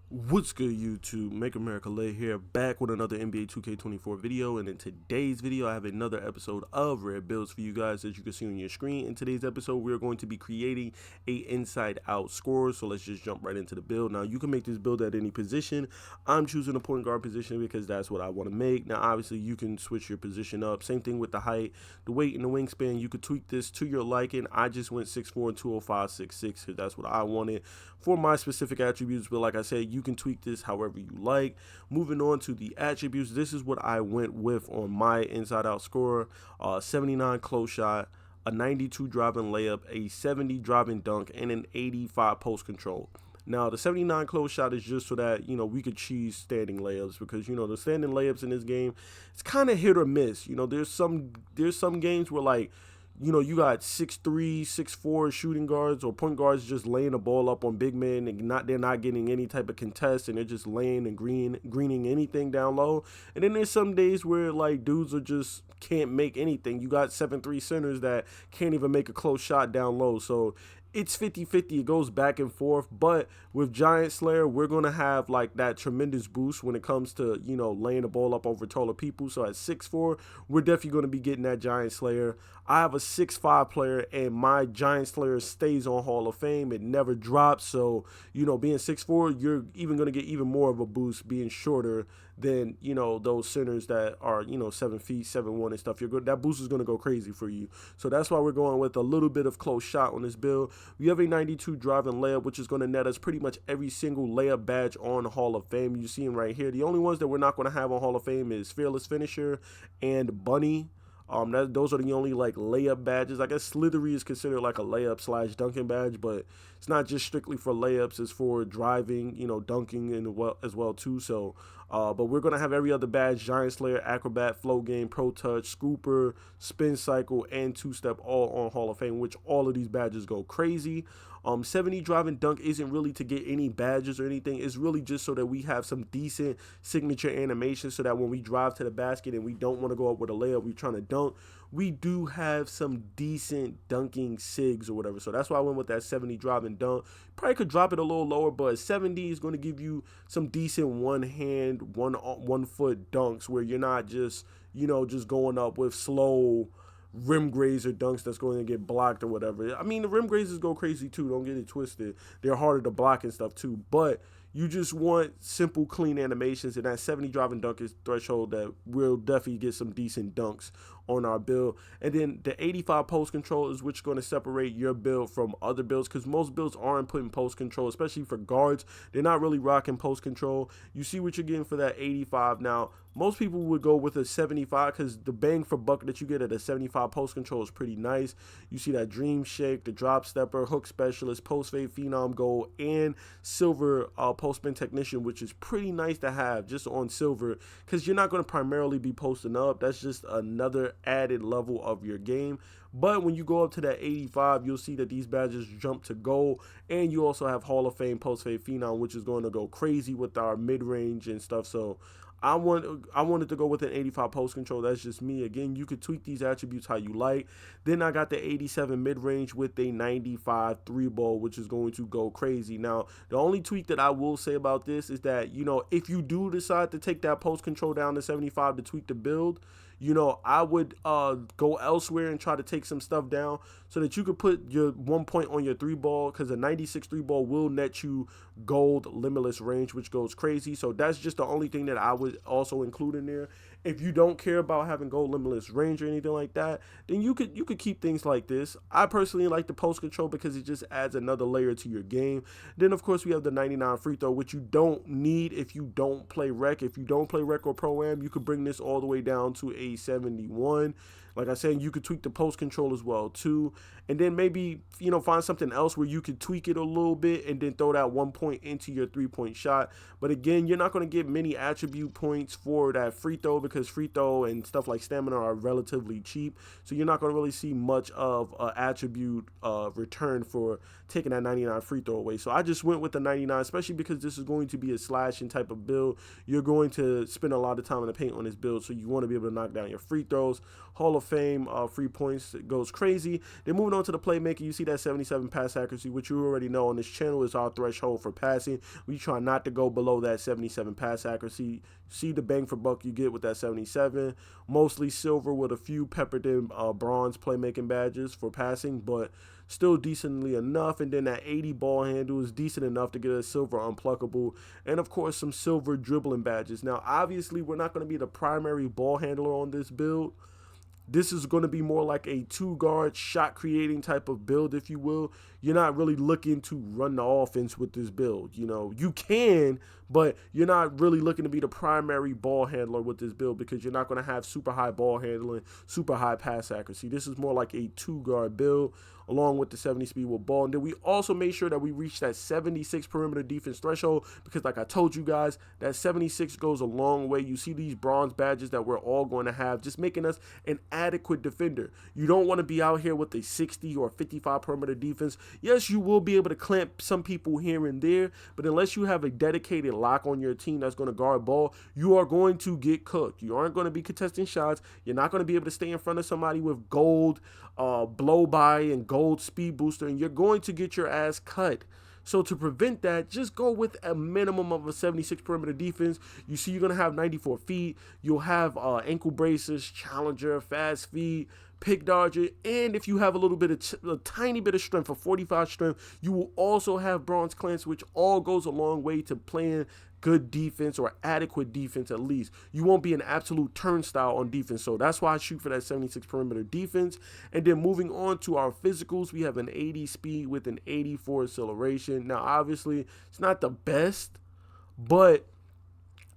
What's good, YouTube? Make America Lay here, back with another NBA 2K24 video. And in today's video, I have another episode of Rare Builds for you guys, as you can see on your screen. In today's episode, we're going to be creating a inside out scorer. So let's just jump right into the build. Now, you can make this build at any position. I'm choosing a point guard position because that's what I want to make. Now, obviously, you can switch your position up. Same thing with the height, the weight, and the wingspan. You could tweak this to your liking. I just went 6'4" and 205, 6'6", because that's what I wanted for my specific attributes. But like I said, you can tweak this however you like. Moving on to the attributes, this is what I went with on my inside out scorer. 79 close shot, a 92 driving layup, a 70 driving dunk, and an 85 post control. Now, the 79 close shot is just so that, we could cheese standing layups, because, the standing layups in this game, it's kind of hit or miss. There's some games where, like, you got 6'3", 6'4" shooting guards or point guards just laying the ball up on big men, and they're not getting any type of contest, and they're just laying and greening anything down low. And then there's some days where, like, dudes are just can't make anything. You got 7'3" centers that can't even make a close shot down low. So it's 50-50. It goes back and forth. But with Giant Slayer, we're going to have like that tremendous boost when it comes to, laying the ball up over taller people. So at 6'4", we're definitely going to be getting that Giant Slayer. I have a 6'5" player, and my Giant Slayer stays on Hall of Fame. It never drops. So, being 6'4", you're even going to get even more of a boost being shorter than, those centers that are, 7 feet, 7'1" and stuff. That boost is going to go crazy for you. So that's why we're going with a little bit of close shot on this build. We have a 92 driving layup, which is going to net us pretty much every single layup badge on Hall of Fame. You see them right here. The only ones that we're not going to have on Hall of Fame is Fearless Finisher and Bunny. Those are the only like layup badges. I guess Slithery is considered like a layup / dunking badge, but it's not just strictly for layups. It's for driving, dunking as well too. So, but we're gonna have every other badge: Giant Slayer, Acrobat, Flow Game, Pro Touch, Scooper, Spin Cycle, and Two Step, all on Hall of Fame. Which all of these badges go crazy. 70 driving dunk isn't really to get any badges or anything. It's really just so that we have some decent signature animation, so that when we drive to the basket and we don't want to go up with a layup, we're trying to dunk, we do have some decent dunking sigs or whatever. So that's why I went with that 70 driving dunk. Probably could drop it a little lower, but 70 is going to give you some decent one hand, one foot dunks where you're not just, just going up with slow rim grazer dunks that's going to get blocked or whatever. I mean, the rim grazers go crazy too. Don't get it twisted. They're harder to block and stuff too. But you just want simple, clean animations, and that 70 driving dunk is threshold that we'll definitely get some decent dunks on our build. And then the 85 post control is which going to separate your build from other builds, because most builds aren't putting post control, especially for guards. They're not really rocking post control. You see what you're getting for that 85. Now, most people would go with a 75 because the bang for buck that you get at a 75 post control is pretty nice. You see that Dream Shake, the Drop Stepper, Hook Specialist, Post Fade Phenom Gold, and Silver Post Spin Technician, which is pretty nice to have just on Silver, because you're not going to primarily be posting up. That's just another added level of your game. But when you go up to that 85, you'll see that these badges jump to gold, and you also have Hall of Fame Post Fade Phenom, which is going to go crazy with our mid-range and stuff. So I wanted to go with an 85 post control. That's just me. Again, you could tweak these attributes how you like. Then I got the 87 mid-range with a 95 3-ball, which is going to go crazy. Now, the only tweak that I will say about this is that, if you do decide to take that post control down to 75 to tweak the build, I would go elsewhere and try to take some stuff down so that you could put your 1 point on your 3-ball, because a 96 3-ball will net you gold limitless range, which goes crazy. So that's just the only thing that I would also include in there. If you don't care about having gold limitless range or anything like that, then you could keep things like this. I personally like the post control because it just adds another layer to your game. Then of course we have the 99 free throw, which you don't need if you don't play rec. If you don't play rec or pro-am, you could bring this all the way down to a 71. Like I said, you could tweak the post control as well too, and then maybe find something else where you could tweak it a little bit and then throw that 1 point into your 3-point shot. But again, you're not going to get many attribute points for that free throw, because free throw and stuff like stamina are relatively cheap, so you're not going to really see much of an attribute return for taking that 99 free throw away. So I just went with the 99, especially because this is going to be a slashing type of build. You're going to spend a lot of time in the paint on this build, so you want to be able to knock down your free throws. Hall of Fame free points goes crazy. Then moving on to the playmaking, you see that 77 pass accuracy, which you already know on this channel is our threshold for passing. We try not to go below that 77 pass accuracy. See the bang for buck you get with that 77. Mostly silver with a few peppered in bronze playmaking badges for passing, but still decently enough. And then that 80 ball handle is decent enough to get a silver unpluckable, and of course some silver dribbling badges. Now obviously we're not going to be the primary ball handler on this build. This is going to be more like a two-guard shot creating type of build, if you will. You're not really looking to run the offense with this build. You know, you can, but you're not really looking to be the primary ball handler with this build, because you're not going to have super high ball handling, super high pass accuracy. This is more like a two-guard build along with the 70 speed with ball. And then we also made sure that we reach that 76 perimeter defense threshold, because like I told you guys, that 76 goes a long way. You see these bronze badges that we're all going to have, just making us an adequate defender. You don't want to be out here with a 60 or 55 perimeter defense. Yes, you will be able to clamp some people here and there, but unless you have a dedicated lock on your team that's going to guard ball, you are going to get cooked. You aren't going to be contesting shots. You're not going to be able to stay in front of somebody with gold blow by and gold speed booster, and you're going to get your ass cut. So to prevent that, just go with a minimum of a 76 perimeter defense. You see, you're going to have 94 feet. You'll have ankle braces, challenger, fast feet, pick dodger, and if you have a little bit of a tiny bit of strength, a 45 strength, you will also have bronze clamps, which all goes a long way to playing good defense, or adequate defense at least. You won't be an absolute turnstile on defense, so that's why I shoot for that 76 perimeter defense. And then moving on to our physicals, we have an 80 speed with an 84 acceleration. Now obviously it's not the best, but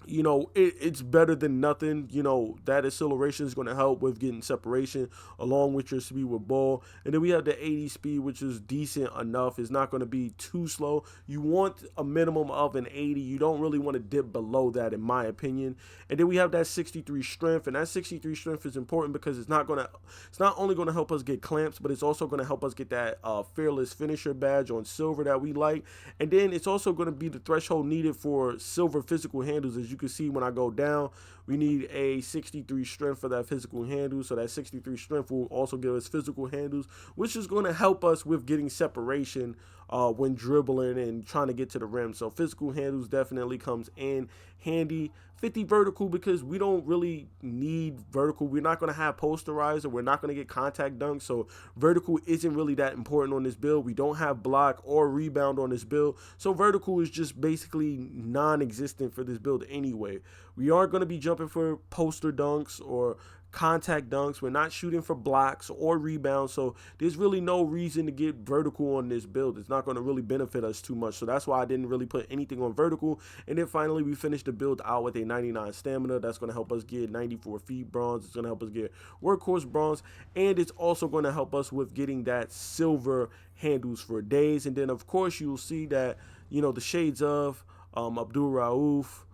you know, it's better than nothing. You know, that acceleration is going to help with getting separation along with your speed with ball. And then we have the 80 speed, which is decent enough. It's not going to be too slow. You want a minimum of an 80. You don't really want to dip below that, in my opinion. And then we have that 63 strength, and that 63 strength is important because it's not only going to help us get clamps, but it's also going to help us get that fearless finisher badge on silver that we like. And then it's also going to be the threshold needed for silver physical handles. As you can see when I go down, we need a 63 strength for that physical handle, so that 63 strength will also give us physical handles, which is going to help us with getting separation when dribbling and trying to get to the rim. So physical handles definitely comes in handy. 50 vertical, because we don't really need vertical. We're not going to have posterizer. We're not going to get contact dunks, so vertical isn't really that important on this build. We don't have block or rebound on this build, so vertical is just basically non-existent for this build anyway. We aren't going to be jumping for poster dunks or contact dunks. We're not shooting for blocks or rebounds, so there's really no reason to get vertical on this build. It's not going to really benefit us too much, so that's why I didn't really put anything on vertical. And then finally we finished the build out with a 99 stamina. That's going to help us get 94 feet bronze. It's going to help us get workhorse bronze, and it's also going to help us with getting that silver handles for days. And then of course you'll see that, you know, the shades of Abdul Rauf,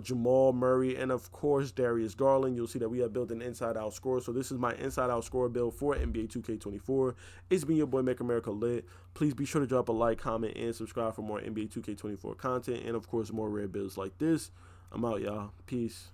Jamal Murray, and of course Darius Garland. You'll see that we have built an inside out score. So this is my inside out score build for NBA 2K24. It's been your boy Make America Lit. Please be sure to drop a like, comment, and subscribe for more NBA 2K24 content, and of course more rare builds like this. I'm out, y'all. Peace.